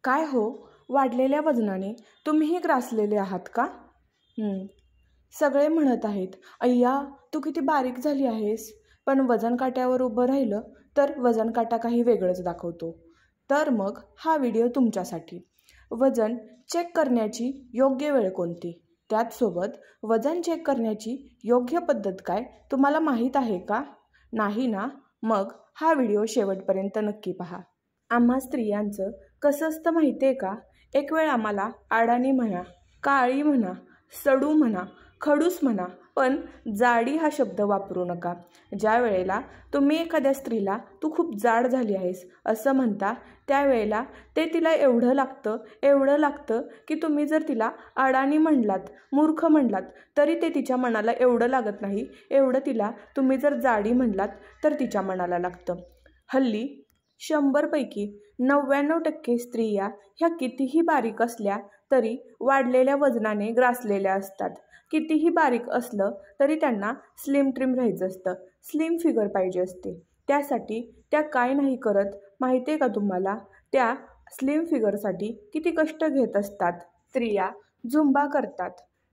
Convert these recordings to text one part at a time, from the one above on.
काय हो, वाढलेल्या वजनाने तुम्हीही ग्रासलेले आहात का? सगळे म्हणत आहेत, अय्या तू किती बारीक झाली आहेस. पण वजन काट्यावर उभं राहिलं तर वजन काटा काही वेगळंच दाखवतो. तर मग हा व्हिडिओ तुमच्यासाठी. वजन चेक करण्याची योग्य वेळ कोणती? त्याचसोबत वजन चेक करण्याची योग्य पद्धत काय तुम्हाला माहीत आहे का? नाही ना? मग हा व्हिडिओ शेवटपर्यंत नक्की पहा. आम्हा स्त्रियांचं कसं असतं माहिती आहे का? एक वेळ आम्हाला अडाणी म्हणा, काळी म्हणा, सडू म्हणा, खडूस म्हणा, पण जाडी हा शब्द वापरू नका. ज्या वेळेला तुम्ही एखाद्या स्त्रीला तू खूप जाड झाली आहेस असं म्हणता, त्यावेळेला ते तिला एवढं लागतं की तुम्ही जर तिला अडाणी म्हणलात, मूर्ख म्हणलात तरी ते तिच्या मनाला एवढं लागत नाही, एवढं तिला तुम्ही जर जाडी म्हणलात तर तिच्या मनाला लागतं. हल्ली 100 पैकी 99% स्त्रिया ह्या कितीही बारीक असल्या तरी वाढलेल्या वजनाने ग्रासलेल्या असतात. कितीही बारीक असलं तरी त्यांना स्लिम ट्रिम राहायचं असतं, स्लिम फिगर पाहिजे असते. त्यासाठी त्या काय नाही करत माहिती आहे का तुम्हाला? त्या स्लिम फिगरसाठी किती कष्ट घेत असतात. स्त्रिया झुंबा करतात,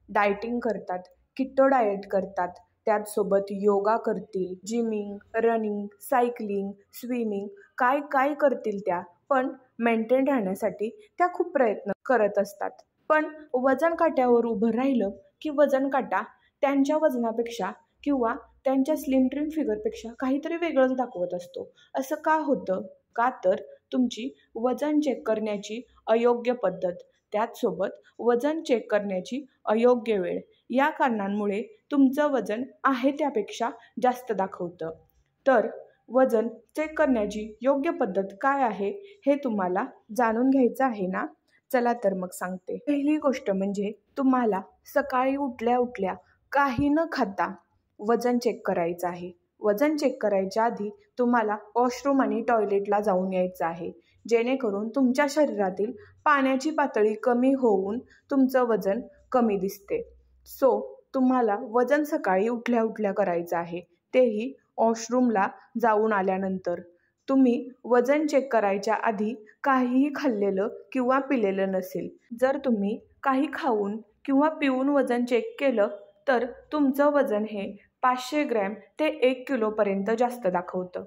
डाएटिंग करतात, किटो डाएट करतात, त्याचसोबत योगा करतील, जिमिंग, रनिंग, सायकलिंग, स्विमिंग, काय काय करतील त्या. पण मेंटेन राहण्यासाठी त्या खूप प्रयत्न करत असतात. पण वजन काट्यावर उभं राहिलं की वजन काटा त्यांच्या वजनापेक्षा किंवा त्यांच्या स्लिम ट्रिम फिगरपेक्षा काहीतरी वेगळंच दाखवत असतो. असं का होतं? का तर तुमची वजन चेक करण्याची अयोग्य पद्धत, त्याचसोबत वजन चेक करण्याची अयोग्य वेळ, या कारणांमुळे तुमचं वजन आहे त्यापेक्षा जास्त दाखवतं. तर वजन चेक करण्याची योग्य पद्धत काय आहे हे तुम्हाला जाणून घ्यायचं आहे ना? चला तर मग सांगते. पहिली गोष्ट म्हणजे तुम्हाला सकाळी उठल्या उठल्या काही न खाता वजन चेक करायचं आहे. वजन चेक करायच्या आधी तुम्हाला वॉशरूम आणि टॉयलेटला जाऊन यायचं आहे, जेणेकरून तुमच्या शरीरातील पाण्याची पातळी कमी होऊन तुमचं वजन कमी दिसते. सो तुम्हाला वजन सकाळी उठल्या उठल्या करायचं आहे, तेही वॉशरूमला जाऊन आल्यानंतर. तुम्ही वजन चेक करायच्या आधी काहीही खाल्लेलं किंवा पिलेलं नसेल. जर तुम्ही काही खाऊन किंवा पिऊन वजन चेक केलं तर तुमचं वजन हे 500 ग्रॅम ते 1 किलोपर्यंत जास्त दाखवतं.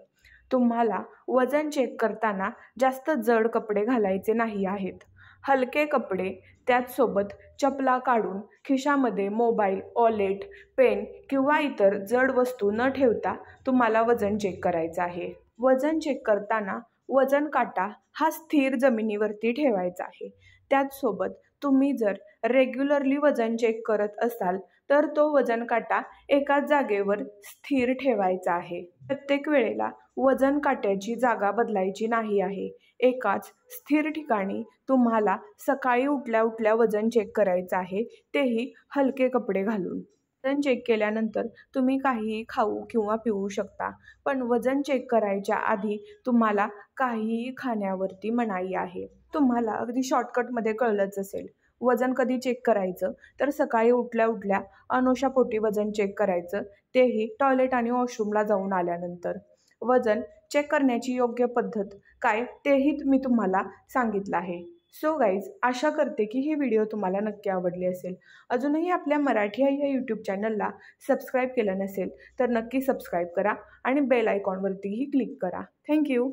तुम्हाला वजन चेक करताना जास्त जड कपडे घालायचे नाही आहेत. हलके कपडे, त्याचसोबत चपला काढून खिशामध्ये मोबाईल, वॉलेट, पेन किंवा इतर जड वस्तू न ठेवता तुम्हाला वजन चेक करायचं आहे. वजन चेक करताना वजन काटा हा स्थिर जमिनीवरती ठेवायचा आहे. त्याचसोबत तुम्ही जर रेग्युलरली वजन चेक करत असाल तर तो वजन काटा एकाच जागेवर स्थिर ठेवायचा आहे. प्रत्येक वेळेला वजन काट्याची जागा बदलायची नाही आहे. एकाच स्थिर ठिकाणी तुम्हाला सकाळी उठल्या उठल्या वजन चेक करायचं आहे, तेही हलके कपडे घालून. वजन चेक केल्यानंतर तुम्ही काहीही खाऊ किंवा पिऊ शकता, पण वजन चेक करायच्या आधी तुम्हाला काहीही खाण्यावरती मनाई आहे. तुम्हाला अगदी शॉर्टकटमध्ये कळलंच असेल. वजन कधी चेक करायचं? तर सकाळी उठल्या उठल्या अनुशापोटी वजन चेक करायचं, तेही टॉयलेट आणि वॉशरूमला जाऊन आल्यानंतर. वजन चेक करण्याची योग्य पद्धत काय तेही मी तुम्हाला सांगितलं आहे. सो गाईज, आशा करते की ही व्हिडिओ तुम्हाला नक्की आवडली असेल. अजूनही आपल्या मराठी आई या यूट्यूब चॅनलला सबस्क्राईब केलं नसेल तर नक्की सबस्क्राईब करा आणि बेल आयकॉनवरतीही क्लिक करा. थँक्यू.